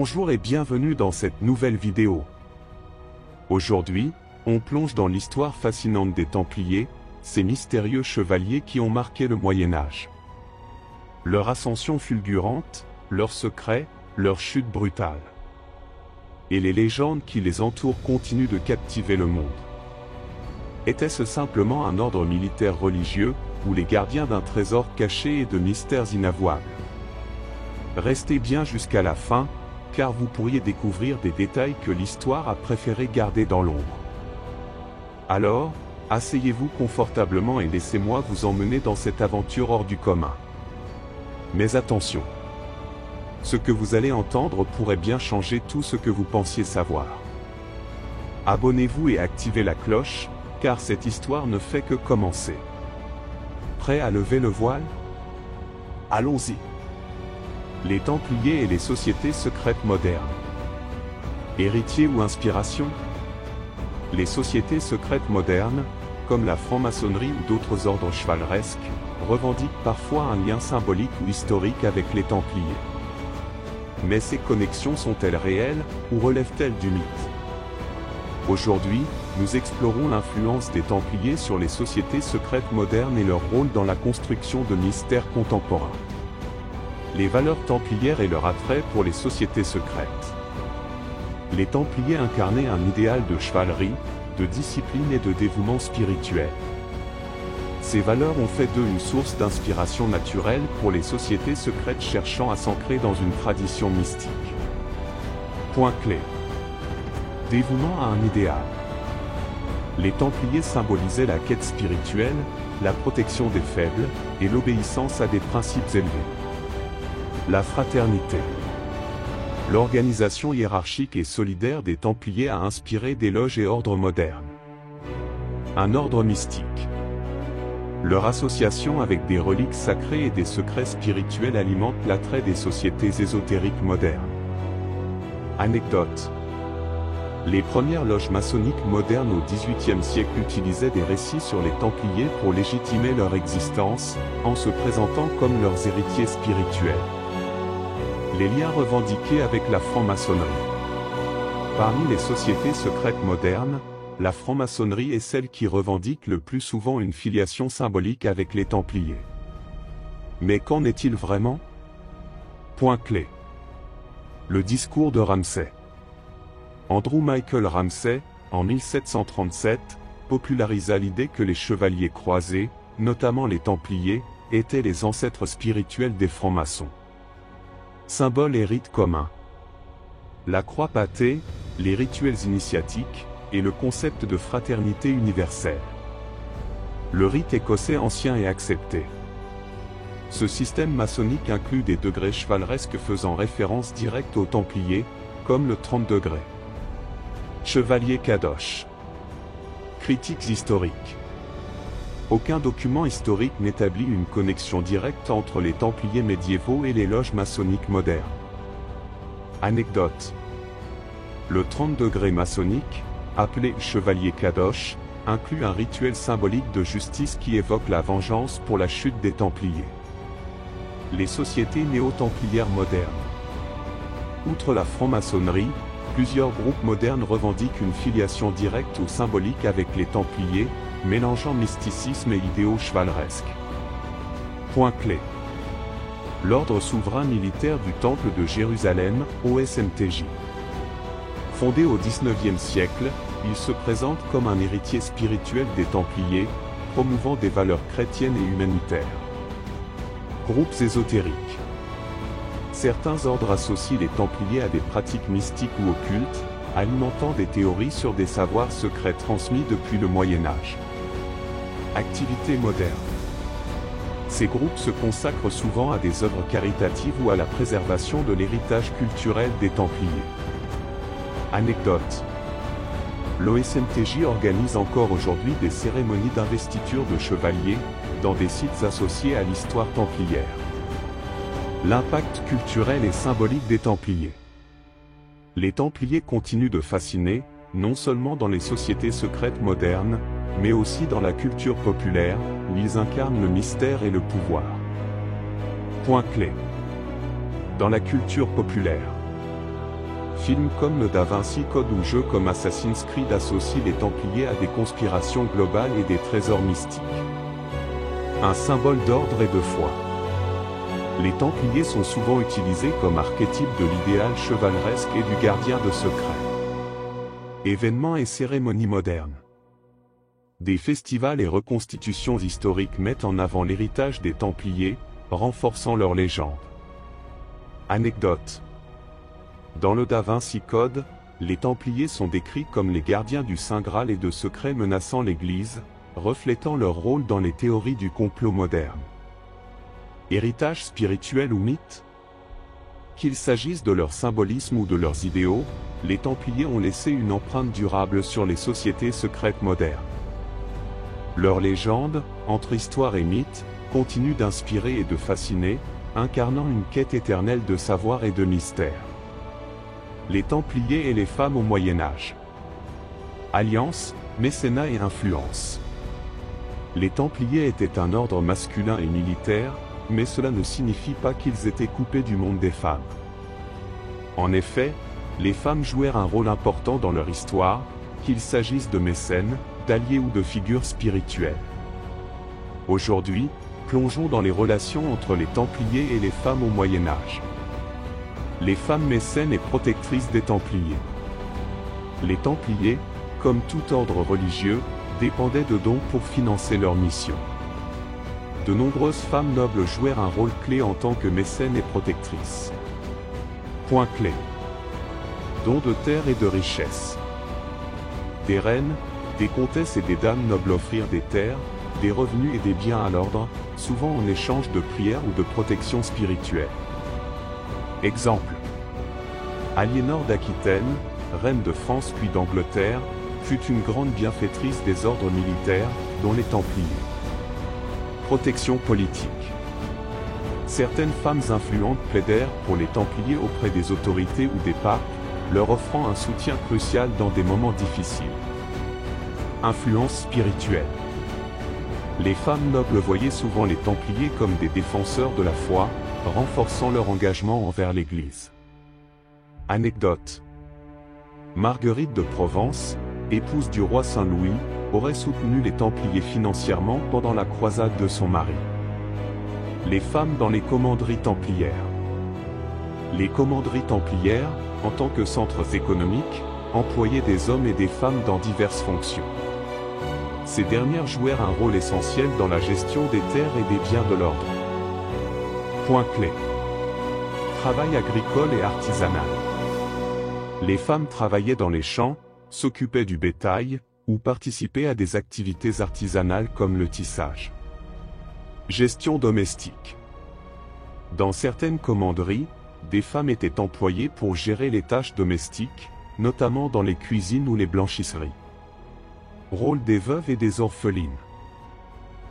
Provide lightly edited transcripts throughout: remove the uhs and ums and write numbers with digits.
Bonjour et bienvenue dans cette nouvelle vidéo. Aujourd'hui, on plonge dans l'histoire fascinante des Templiers, ces mystérieux chevaliers qui ont marqué le Moyen-Âge. Leur ascension fulgurante, leurs secrets, leur chute brutale. Et les légendes qui les entourent continuent de captiver le monde. Était-ce simplement un ordre militaire religieux, ou les gardiens d'un trésor caché et de mystères inavouables? Restez bien jusqu'à la fin, car vous pourriez découvrir des détails que l'histoire a préféré garder dans l'ombre. Alors, asseyez-vous confortablement et laissez-moi vous emmener dans cette aventure hors du commun. Mais attention! Ce que vous allez entendre pourrait bien changer tout ce que vous pensiez savoir. Abonnez-vous et activez la cloche, car cette histoire ne fait que commencer. Prêt à lever le voile? Allons-y! Les Templiers et les sociétés secrètes modernes. Héritiers ou inspiration? Les sociétés secrètes modernes, comme la franc-maçonnerie ou d'autres ordres chevaleresques, revendiquent parfois un lien symbolique ou historique avec les Templiers. Mais ces connexions sont-elles réelles, ou relèvent-elles du mythe? Aujourd'hui, nous explorons l'influence des Templiers sur les sociétés secrètes modernes et leur rôle dans la construction de mystères contemporains. Les valeurs templières et leur attrait pour les sociétés secrètes. Les Templiers incarnaient un idéal de chevalerie, de discipline et de dévouement spirituel. Ces valeurs ont fait d'eux une source d'inspiration naturelle pour les sociétés secrètes cherchant à s'ancrer dans une tradition mystique. Point clé. Dévouement à un idéal. Les Templiers symbolisaient la quête spirituelle, la protection des faibles, et l'obéissance à des principes élevés. La fraternité. L'organisation hiérarchique et solidaire des Templiers a inspiré des loges et ordres modernes. Un ordre mystique. Leur association avec des reliques sacrées et des secrets spirituels alimente l'attrait des sociétés ésotériques modernes. Anecdote. Les premières loges maçonniques modernes au XVIIIe siècle utilisaient des récits sur les Templiers pour légitimer leur existence, en se présentant comme leurs héritiers spirituels. Les liens revendiqués avec la franc-maçonnerie. Parmi les sociétés secrètes modernes, la franc-maçonnerie est celle qui revendique le plus souvent une filiation symbolique avec les Templiers. Mais qu'en est-il vraiment? Point clé. Le discours de Ramsay. Andrew Michael Ramsay, en 1737, popularisa l'idée que les chevaliers croisés, notamment les Templiers, étaient les ancêtres spirituels des francs-maçons. Symboles et rites communs. La croix pâtée, les rituels initiatiques, et le concept de fraternité universelle. Le rite écossais ancien et accepté. Ce système maçonnique inclut des degrés chevaleresques faisant référence directe aux Templiers, comme le 30 degrés. Chevalier Kadosh. Critiques historiques. Aucun document historique n'établit une connexion directe entre les Templiers médiévaux et les loges maçonniques modernes. Anecdote. Le 30 degrés maçonnique, appelé Chevalier Kadosh, inclut un rituel symbolique de justice qui évoque la vengeance pour la chute des Templiers. Les sociétés néo-templières modernes. Outre la franc-maçonnerie, plusieurs groupes modernes revendiquent une filiation directe ou symbolique avec les Templiers, mélangeant mysticisme et idéaux chevaleresques. Point clé. L'ordre souverain militaire du Temple de Jérusalem, OSMTJ. Fondé au XIXe siècle, il se présente comme un héritier spirituel des Templiers, promouvant des valeurs chrétiennes et humanitaires. Groupes ésotériques. Certains ordres associent les Templiers à des pratiques mystiques ou occultes, alimentant des théories sur des savoirs secrets transmis depuis le Moyen-Âge. Activités modernes. Ces groupes se consacrent souvent à des œuvres caritatives ou à la préservation de l'héritage culturel des Templiers. Anecdote. L'OSMTJ organise encore aujourd'hui des cérémonies d'investiture de chevaliers, dans des sites associés à l'histoire templière. L'impact culturel et symbolique des Templiers. Les Templiers continuent de fasciner, non seulement dans les sociétés secrètes modernes, mais aussi dans la culture populaire, où ils incarnent le mystère et le pouvoir. Point clé. Dans la culture populaire. Films comme le Da Vinci Code ou jeux comme Assassin's Creed associent les Templiers à des conspirations globales et des trésors mystiques. Un symbole d'ordre et de foi. Les Templiers sont souvent utilisés comme archétype de l'idéal chevaleresque et du gardien de secrets. Événements et cérémonies modernes. Des festivals et reconstitutions historiques mettent en avant l'héritage des Templiers, renforçant leur légende. Anecdote. Dans le Da Vinci Code, les Templiers sont décrits comme les gardiens du Saint Graal et de secrets menaçant l'Église, reflétant leur rôle dans les théories du complot moderne. Héritage spirituel ou mythe? Qu'il s'agisse de leur symbolisme ou de leurs idéaux, les Templiers ont laissé une empreinte durable sur les sociétés secrètes modernes. Leur légende, entre histoire et mythe, continue d'inspirer et de fasciner, incarnant une quête éternelle de savoir et de mystère. Les Templiers et les femmes au Moyen-Âge. Alliance, mécénat et influence. Les Templiers étaient un ordre masculin et militaire, mais cela ne signifie pas qu'ils étaient coupés du monde des femmes. En effet, les femmes jouèrent un rôle important dans leur histoire, qu'il s'agisse de mécènes, d'alliés ou de figures spirituelles. Aujourd'hui, plongeons dans les relations entre les Templiers et les femmes au Moyen-Âge. Les femmes mécènes et protectrices des Templiers. Les Templiers, comme tout ordre religieux, dépendaient de dons pour financer leur mission. De nombreuses femmes nobles jouèrent un rôle clé en tant que mécènes et protectrices. Point clé. Dons de terre et de richesses. Des reines, des comtesses et des dames nobles offrirent des terres, des revenus et des biens à l'ordre, souvent en échange de prières ou de protection spirituelle. Exemple. Aliénor d'Aquitaine, reine de France puis d'Angleterre, fut une grande bienfaitrice des ordres militaires, dont les Templiers. Protection politique. Certaines femmes influentes plaidèrent pour les Templiers auprès des autorités ou des papes, leur offrant un soutien crucial dans des moments difficiles. Influence spirituelle. Les femmes nobles voyaient souvent les Templiers comme des défenseurs de la foi, renforçant leur engagement envers l'Église. Anecdote. Marguerite de Provence, épouse du roi Saint-Louis, aurait soutenu les Templiers financièrement pendant la croisade de son mari. Les femmes dans les commanderies templières. Les commanderies templières, en tant que centres économiques, employaient des hommes et des femmes dans diverses fonctions. Ces dernières jouèrent un rôle essentiel dans la gestion des terres et des biens de l'ordre. Point clé. Travail agricole et artisanal. Les femmes travaillaient dans les champs, s'occupaient du bétail, ou participaient à des activités artisanales comme le tissage. Gestion domestique. Dans certaines commanderies, des femmes étaient employées pour gérer les tâches domestiques, notamment dans les cuisines ou les blanchisseries. Rôle des veuves et des orphelines.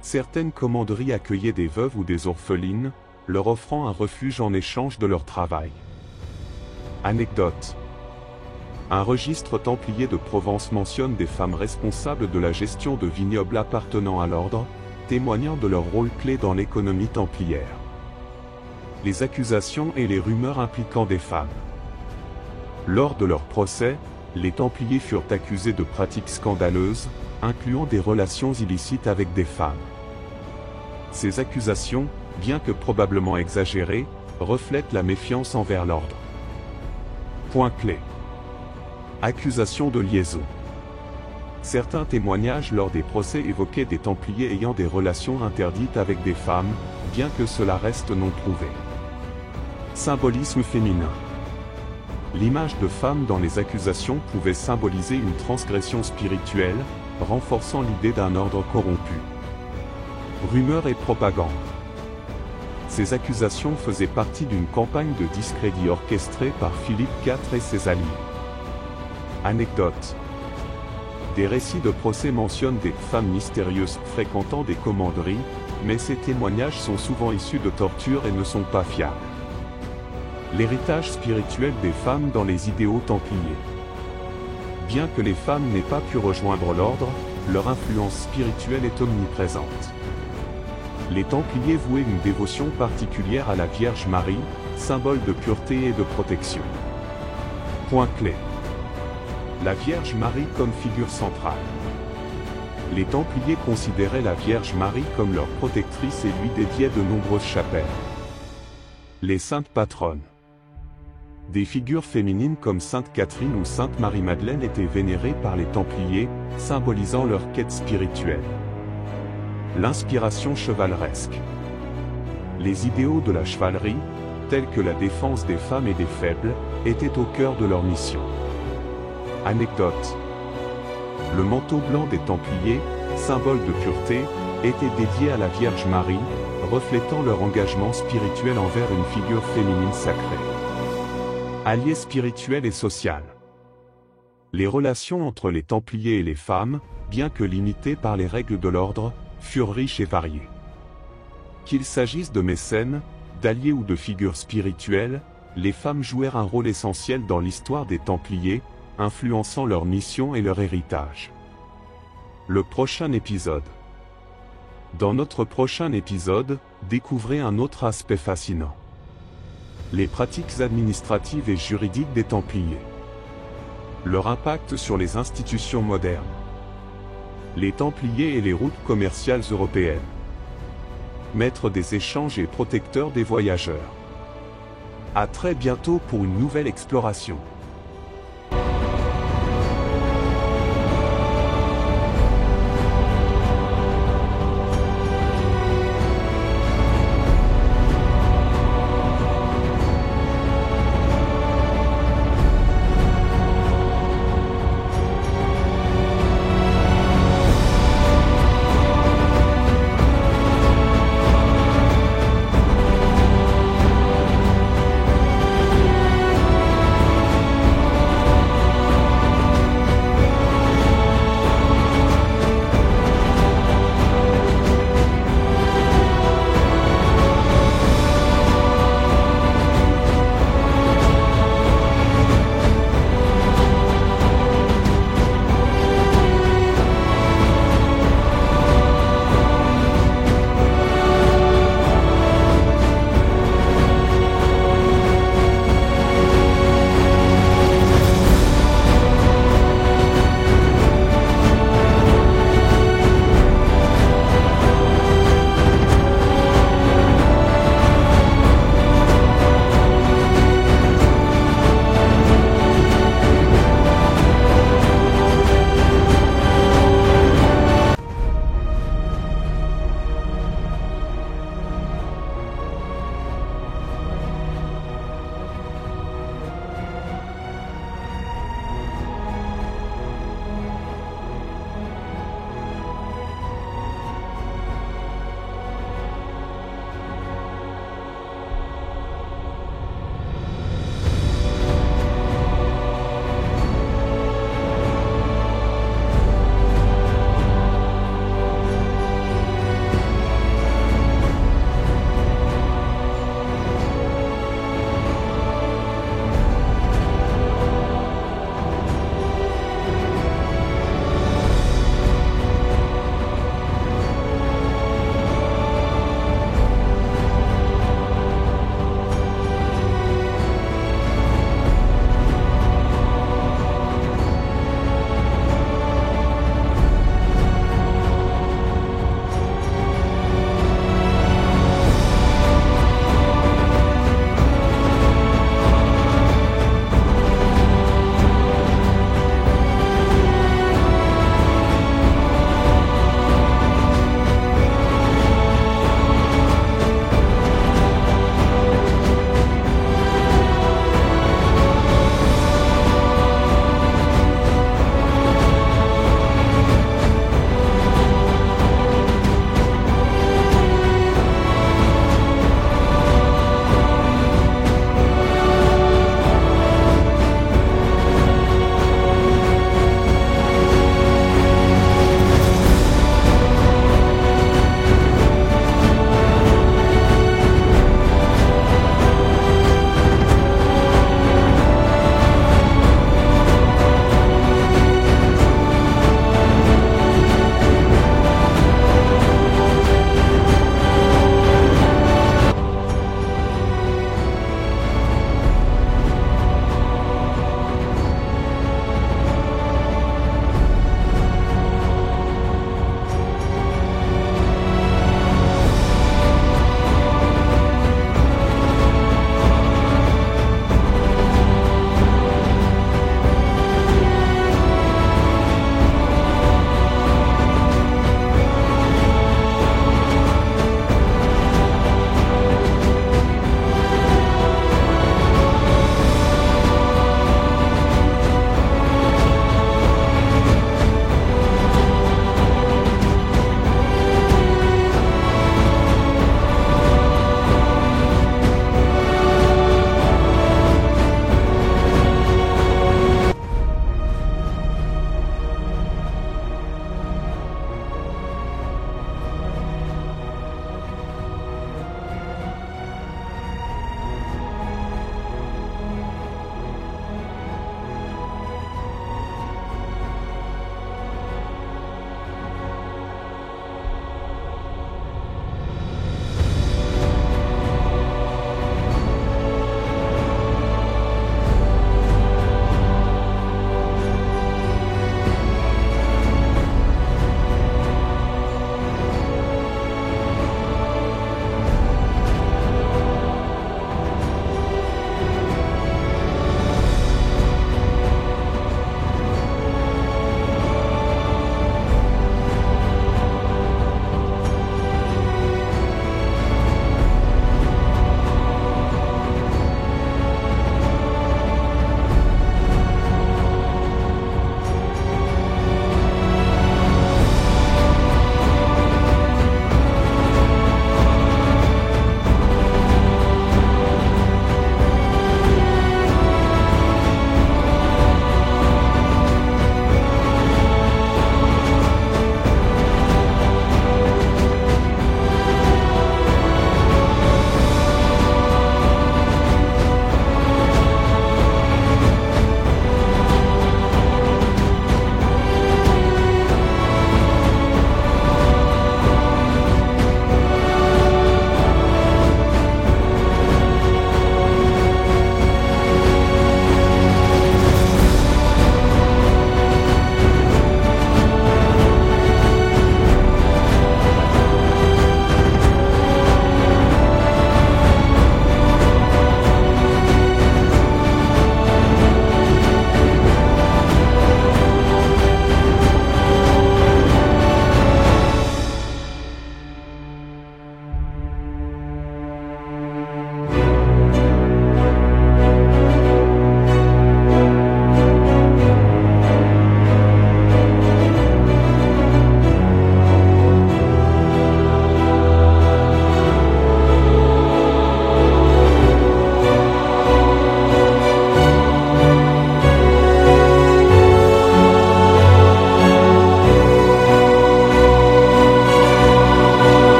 Certaines commanderies accueillaient des veuves ou des orphelines, leur offrant un refuge en échange de leur travail. Anecdote. Un registre templier de Provence mentionne des femmes responsables de la gestion de vignobles appartenant à l'ordre, témoignant de leur rôle clé dans l'économie templière. Les accusations et les rumeurs impliquant des femmes. Lors de leur procès, les Templiers furent accusés de pratiques scandaleuses, incluant des relations illicites avec des femmes. Ces accusations, bien que probablement exagérées, reflètent la méfiance envers l'ordre. Point clé. Accusation de liaison. Certains témoignages lors des procès évoquaient des Templiers ayant des relations interdites avec des femmes, bien que cela reste non prouvé. Symbolisme féminin. L'image de femme dans les accusations pouvait symboliser une transgression spirituelle, renforçant l'idée d'un ordre corrompu. Rumeurs et propagande. Ces accusations faisaient partie d'une campagne de discrédit orchestrée par Philippe IV et ses alliés. Anecdote. Des récits de procès mentionnent des femmes mystérieuses fréquentant des commanderies, mais ces témoignages sont souvent issus de tortures et ne sont pas fiables. L'héritage spirituel des femmes dans les idéaux templiers. Bien que les femmes n'aient pas pu rejoindre l'ordre, leur influence spirituelle est omniprésente. Les Templiers vouaient une dévotion particulière à la Vierge Marie, symbole de pureté et de protection. Point clé. La Vierge Marie comme figure centrale. Les Templiers considéraient la Vierge Marie comme leur protectrice et lui dédiaient de nombreuses chapelles. Les saintes patronnes. Des figures féminines comme Sainte Catherine ou Sainte Marie-Madeleine étaient vénérées par les Templiers, symbolisant leur quête spirituelle. L'inspiration chevaleresque. Les idéaux de la chevalerie, tels que la défense des femmes et des faibles, étaient au cœur de leur mission. Anecdote. Le manteau blanc des Templiers, symbole de pureté, était dédié à la Vierge Marie, reflétant leur engagement spirituel envers une figure féminine sacrée. Alliés spirituels et social. Les relations entre les Templiers et les femmes, bien que limitées par les règles de l'ordre, furent riches et variées. Qu'il s'agisse de mécènes, d'alliés ou de figures spirituelles, les femmes jouèrent un rôle essentiel dans l'histoire des Templiers, influençant leur mission et leur héritage. Le prochain épisode. Dans notre prochain épisode, découvrez un autre aspect fascinant. Les pratiques administratives et juridiques des Templiers. Leur impact sur les institutions modernes. Les Templiers et les routes commerciales européennes. Maîtres des échanges et protecteurs des voyageurs. À très bientôt pour une nouvelle exploration.